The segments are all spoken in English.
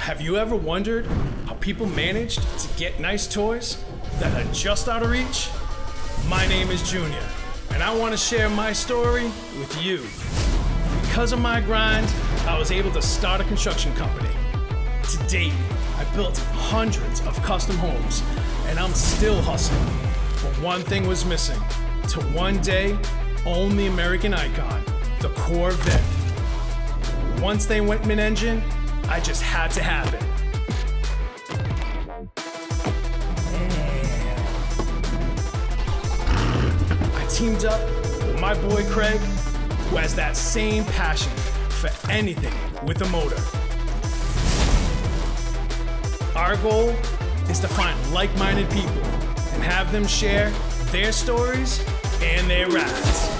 Have you ever wondered how people managed to get nice toys that are just out of reach? My name is Junior, and I want to share my story with you. Because of my grind, I was able to start a construction company. To date, I built hundreds of custom homes, and I'm still hustling. But one thing was missing: to one day own the American icon, the Corvette. Once they went mid-engine, I just had to have it. I teamed up with my boy Craig, who has that same passion for anything with a motor. Our goal is to find like-minded people and have them share their stories and their rides.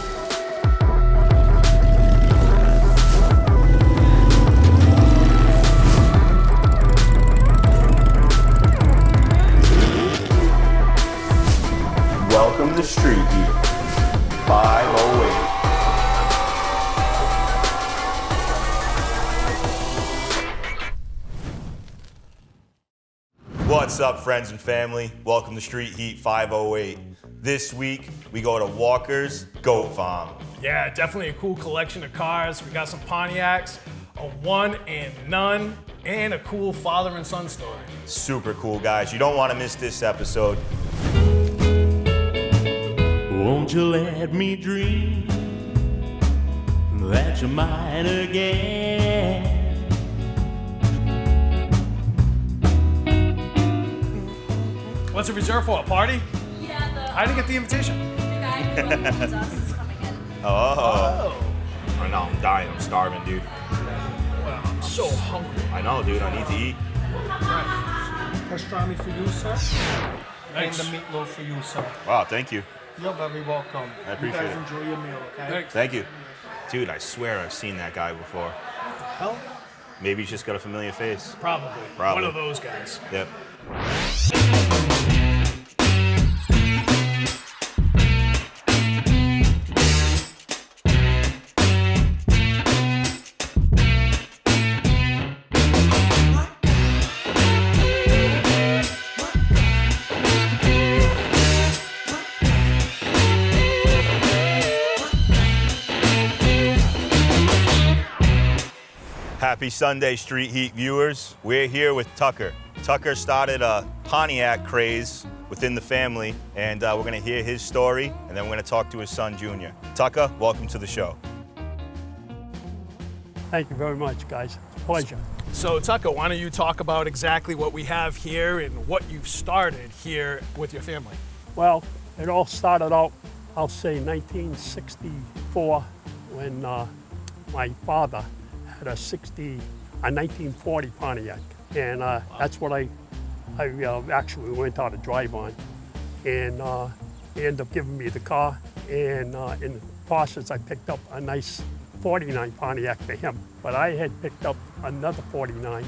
Welcome to Street Heat 508. What's up, friends and family? Welcome to Street Heat 508. This week, we go to Walker's Goat Farm. Yeah, definitely a cool collection of cars. We got some Pontiacs, a one and none, and a cool father and son story. Super cool, guys. You don't want to miss this episode. Won't you let me dream that you're mine again? What's it reserved for, a party? Yeah, I didn't get the invitation. the guy who owns us is coming in. Oh. I know, I'm dying. I'm starving, dude. Well, I'm so hungry. I know, dude. I need to eat. Pastrami for you, sir. Thanks. And the meatloaf for you, sir. Wow, thank you. You're very welcome. I appreciate you guys it. enjoy your meal, okay? Thanks. Thank you. Dude, I swear I've seen that guy before. Hell, Maybe he's just got a familiar face. Probably. Probably. One of those guys. Yep. Happy Sunday, Street Heat viewers. We're here with Tucker. Tucker started a Pontiac craze within the family, and we're gonna hear his story, and then we're gonna talk to his son, Junior. Tucker, welcome to the show. Thank you very much, guys. Pleasure. So, Tucker, why don't you talk about exactly what we have here and what you've started here with your family? Well, it all started out, I'll say 1964, when my father had a 1940 Pontiac. And that's what I actually went out to drive on. And he ended up giving me the car. And in the process, I picked up a nice 49 Pontiac for him. But I had picked up another 49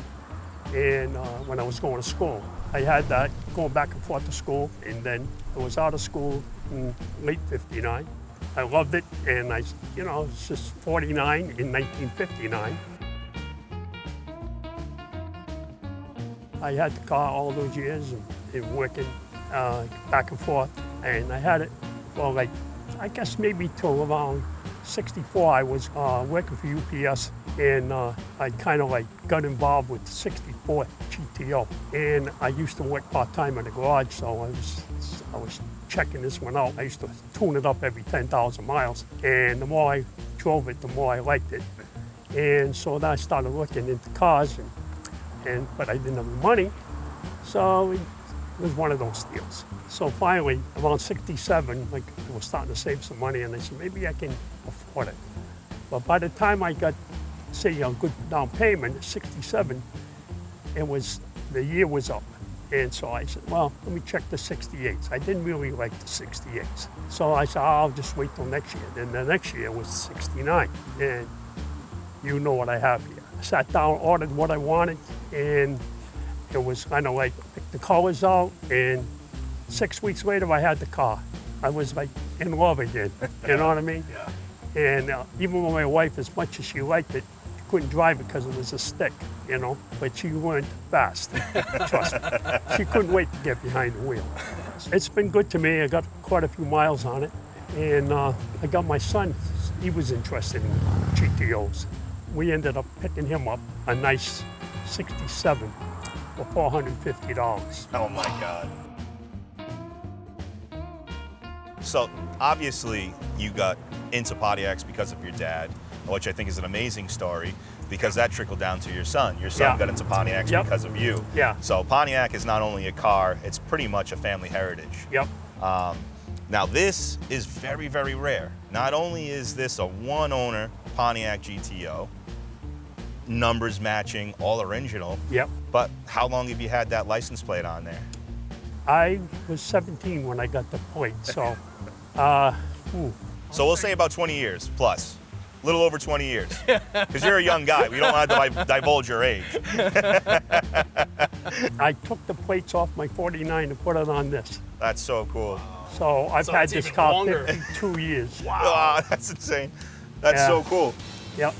and when I was going to school. I had that going back and forth to school, and then I was out of school in late 59. I loved it, and it's just 49 in 1959. I had the car all those years and working back and forth, and I had it for I guess maybe till around 64. I was working for UPS, and I kind of got involved with the 64 GTO, and I used to work part-time in the garage, so I was checking this one out. I used to tune it up every 10,000 miles, and the more I drove it, the more I liked it. And so then I started looking into cars, but I didn't have the money, so it was one of those deals. So finally, around 67, I was starting to save some money, and I said, maybe I can afford it. But by the time I got, say, a good down payment, 67, the year was up. And so I said, well, let me check the 68s. I didn't really like the 68s. So I said, I'll just wait till next year. Then the next year was 69. And you know what I have here. I sat down, ordered what I wanted, and it was kind of picked the colors out, and 6 weeks later I had the car. I was in love again, you know what I mean? Yeah. And even with my wife, as much as she liked it, couldn't drive it because it was a stick, you know, but she weren't fast, trust me. She couldn't wait to get behind the wheel. It's been good to me. I got quite a few miles on it, and I got my son, he was interested in GTOs. We ended up picking him up a nice 67 for $450. Oh my God. So obviously you got into Pontiacs because of your dad, which I think is an amazing story because that trickled down to your son. Your son Yeah. got into Pontiacs Yep. because of you. Yeah. So Pontiac is not only a car, it's pretty much a family heritage. Yep. Now this is very, very rare. Not only is this a one-owner Pontiac GTO, numbers matching, all original, Yep. but how long have you had that license plate on there? I was 17 when I got the plate, so, So we'll say about 20 years plus. A little over 20 years. Because you're a young guy. We don't want to divulge your age. I took the plates off my 49 and put it on this. That's so cool. So I've So had it's this even car longer. 52 years. Wow, that's insane. That's Yeah. so cool. Yep,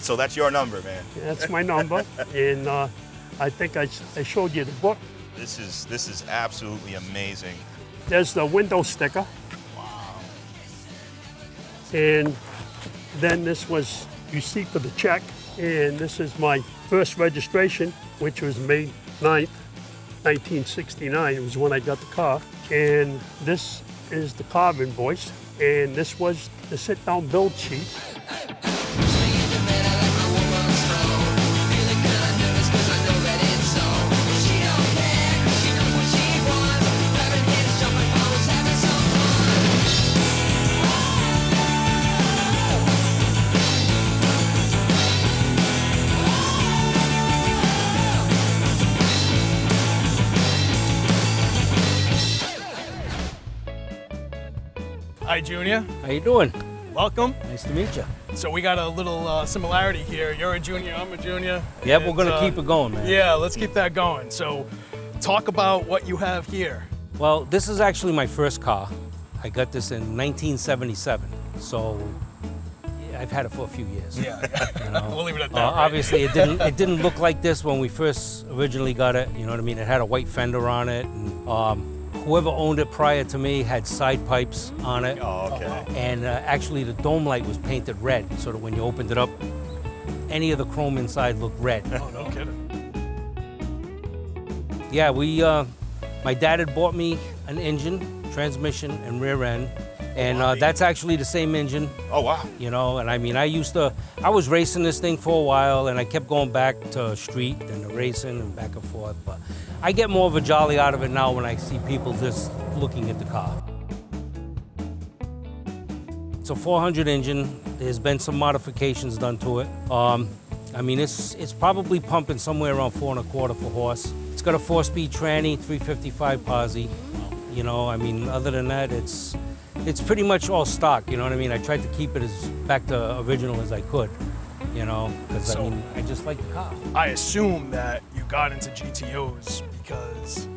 So that's your number, man. that's my number. And I think I showed you the book. This is absolutely amazing. There's the window sticker. And then this was receipt for the check. And this is my first registration, which was May 9th, 1969. It was when I got the car. And this is the car invoice. And this was the sit-down build sheet. Hi, Junior. How you doing? Welcome. Nice to meet you. So we got a little similarity here. You're a junior, I'm a junior. Yep, we're And, gonna keep it going, man. Yeah, let's keep that going. So talk about what you have here. Well, this is actually my first car. I got this in 1977, so yeah, I've had it for a few years. Yeah, You know? we'll leave it at that. right? Obviously, it didn't look like this when we first originally got it. You know what I mean? It had a white fender on it, and whoever owned it prior to me had side pipes on it. Oh, okay. And actually, the dome light was painted red, so that when you opened it up, any of the chrome inside looked red. Oh, no kidding. Yeah, my dad had bought me an engine, transmission, and rear end, and that's actually the same engine, Oh, wow. you know. And I mean, I was racing this thing for a while, and I kept going back to street and to racing and back and forth. But I get more of a jolly out of it now when I see people just looking at the car. It's a 400 engine. There's been some modifications done to it. I mean, it's probably pumping somewhere around 4.25 for horse. It's got a 4-speed tranny, 355 posi. You know, I mean, other than that, it's pretty much all stock. You know what I mean? I tried to keep it as back to original as I could. You know, because So- I mean, I just like the car. I assume that you got into GTOs because,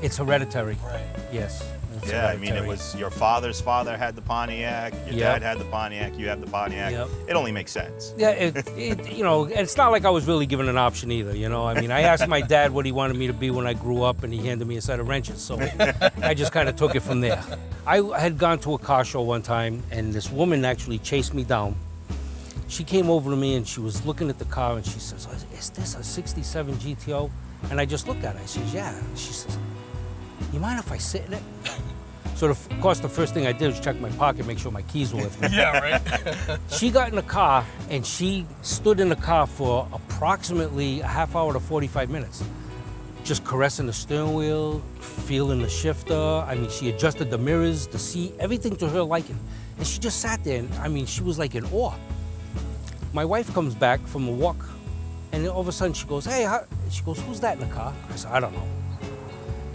It's hereditary. right? Yes. it's Yeah, I mean, it hereditary. was your father's father had the Pontiac, your Yep. dad had the Pontiac, you have the Pontiac. Yep. It only makes sense. Yeah, you know, it's not like I was really given an option either, you know. I mean, I asked my dad what he wanted me to be when I grew up, and he handed me a set of wrenches, so I just kind of took it from there. I had gone to a car show one time, and this woman actually chased me down. She came over to me, and she was looking at the car, and she says, "Is this a 67 GTO?" And I just looked at her. I says, "Yeah." She says, "You mind if I sit in it?" So, of course, the first thing I did was check my pocket, make sure my keys were with me. Yeah, right? She got in the car, and she stood in the car for approximately a half hour to 45 minutes, just caressing the steering wheel, feeling the shifter. I mean, she adjusted the mirrors, the seat, everything to her liking. And she just sat there, and I mean, she was like in awe. My wife comes back from a walk, and then all of a sudden she goes, "Hey," she goes, "Who's that in the car?" I said, "I don't know."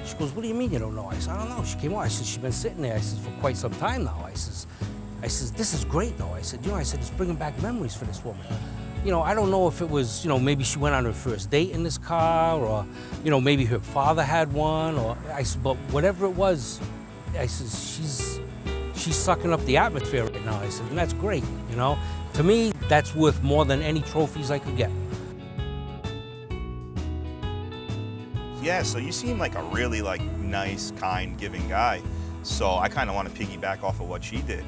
She goes, "What do you mean you don't know?" I said, "I don't know." She came on. I said, "She's been sitting there." I said, "For quite some time now." I says, "This is great though." I said, "It's bringing back memories for this woman." You know, I don't know if it was, maybe she went on her first date in this car, or, maybe her father had one, or but whatever it was, I said, she's sucking up the atmosphere right now. I said, and that's great, To me, that's worth more than any trophies I could get. Yeah, so you seem like a really like nice, kind, giving guy. So I kind of want to piggyback off of what she did.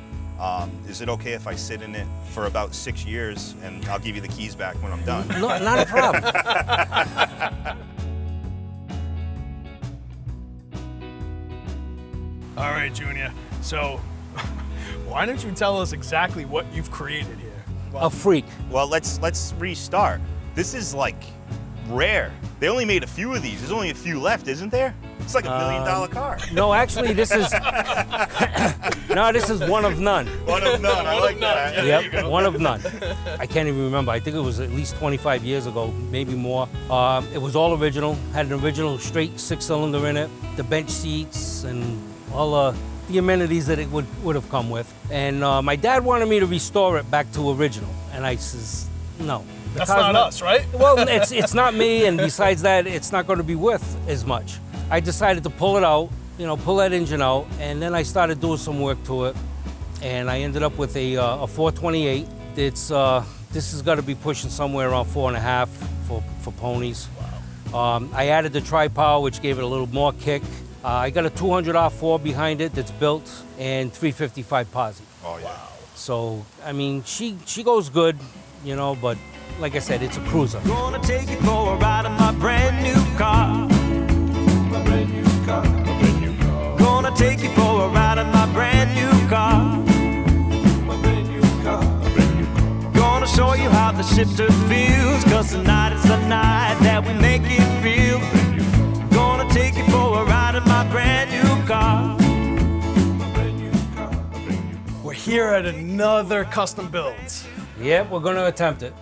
Is it okay if I sit in it for about 6 years and I'll give you the keys back when I'm done? No, not a problem. All right, Junior. So, why don't you tell us exactly what you've created here? A freak. Well, let's restart. This is like rare. They only made a few of these. There's only a few left, isn't there? It's like $1 million car. No, actually, this is no, this is one of none. One of none. I like that. Yep, one of none. I can't even remember. I think it was at least 25 years ago, maybe more. It was all original. Had an original straight 6-cylinder in it, the bench seats, and all the amenities that it would have come with. And my dad wanted me to restore it back to original, and I says no. The That's car's not us, right? Well, it's not me, and besides that, it's not going to be worth as much. I decided to pull it out, pull that engine out, and then I started doing some work to it, and I ended up with a 428. This has got to be pushing somewhere around 4.5 for ponies. Wow. I added the tri-power, which gave it a little more kick. I got a 200 R4 behind it that's built, and 355 posi. Oh yeah. Wow. So I mean, she goes good, but like I said, it's a cruiser. Gonna take you for a ride in my brand new car. My brand new car. My brand new car. Gonna take you for a ride in my brand new car. My brand new car. My brand new car. Gonna show you how the shifter feels, 'cause tonight is the night that we make it real. Gonna take you for a ride in my brand new car. My brand new car. My brand new car. We're here at another custom build. Yep, we're going to attempt it.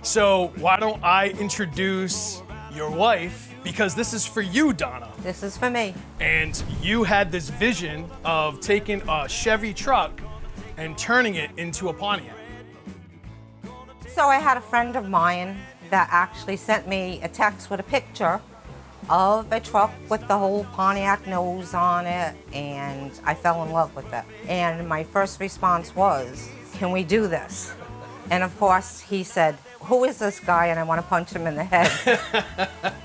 So why don't I introduce your wife, because this is for you, Donna. This is for me. And you had this vision of taking a Chevy truck and turning it into a Pontiac. So I had a friend of mine that actually sent me a text with a picture of a truck with the whole Pontiac nose on it, and I fell in love with it. And my first response was, can we do this? And of course he said, who is this guy? And I want to punch him in the head.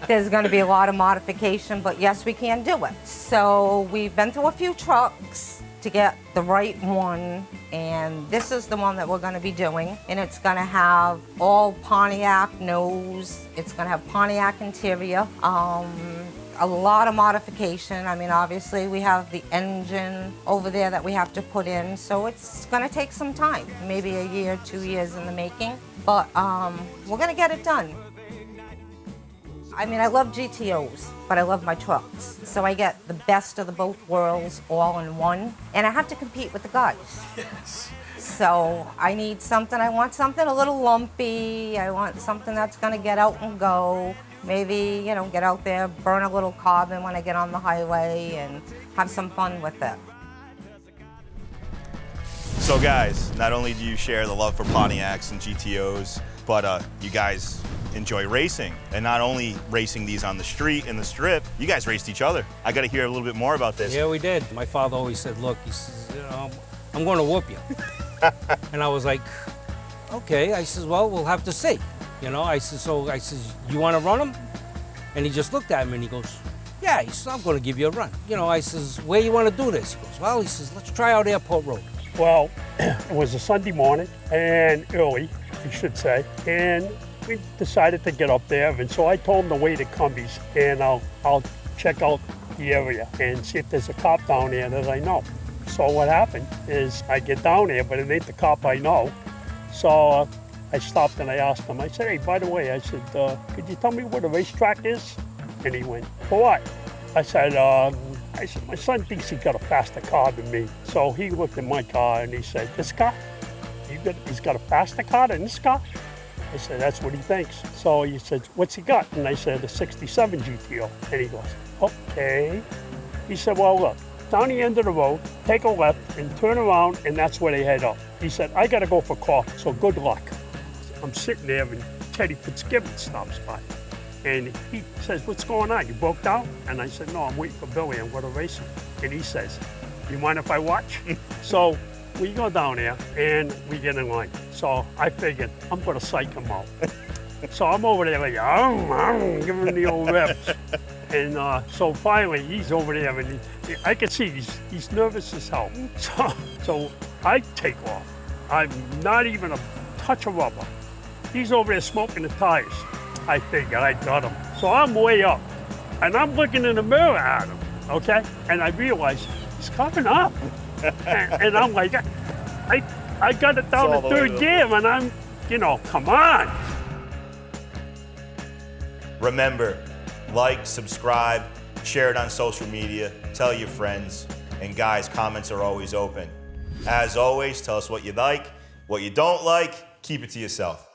There's going to be a lot of modification, but yes, we can do it. So we've been through a few trucks to get the right one, and this is the one that we're going to be doing. And it's going to have all Pontiac nose. It's going to have Pontiac interior. A lot of modification. I mean, obviously we have the engine over there that we have to put in, so it's gonna take some time, maybe a year, 2 years in the making, but we're gonna get it done. I mean, I love GTOs, but I love my trucks, so I get the best of the both worlds all in one, and I have to compete with the guys. Yes. So I need something, I want something a little lumpy, I want something that's gonna get out and go. Maybe, get out there, burn a little carbon when I get on the highway, and have some fun with it. So guys, not only do you share the love for Pontiacs and GTOs, but you guys enjoy racing. And not only racing these on the street, in the strip, you guys raced each other. I gotta hear a little bit more about this. Yeah, we did. My father always said, look, he says, I'm going to whoop you. And I was like, okay. I says, well, we'll have to see. I says, you want to run them? And he just looked at me and he goes, yeah. He says, I'm going to give you a run. I says, where you want to do this? He goes, well, he says, let's try out Airport Road. Well, it was a Sunday morning, and early, I should say, and we decided to get up there. And so I told him to wait at Cumbies, and I'll check out the area and see if there's a cop down there that I know. So what happened is I get down there, but it ain't the cop I know. So I stopped and I asked him, I said, hey, by the way, I said, could you tell me where the racetrack is? And he went, for what? I said, my son thinks he's got a faster car than me. So he looked at my car and he said, this car? He's got a faster car than this car? I said, that's what he thinks. So he said, what's he got? And I said, a 67 GTO. And he goes, okay. He said, well, look, down the end of the road, take a left and turn around, and that's where they head up. He said, I got to go for coffee, so good luck. I'm sitting there and Teddy Fitzgibbon stops by. And he says, what's going on? You broke down? And I said, no, I'm waiting for Billy. I'm going to race him. And he says, you mind if I watch? So we go down there and we get in line. So I figured I'm gonna psych him out. So I'm over there like, giving him the old reps. And so finally he's over there and I can see he's nervous as hell. So I take off. I'm not even a touch of rubber. He's over there smoking the tires. I figured I got him. So I'm way up and I'm looking in the mirror at him, okay? And I realize he's coming up. and I'm like, I got it down to third gear and I'm, come on. Remember, like, subscribe, share it on social media, tell your friends, and guys, comments are always open. As always, tell us what you like, what you don't like, keep it to yourself.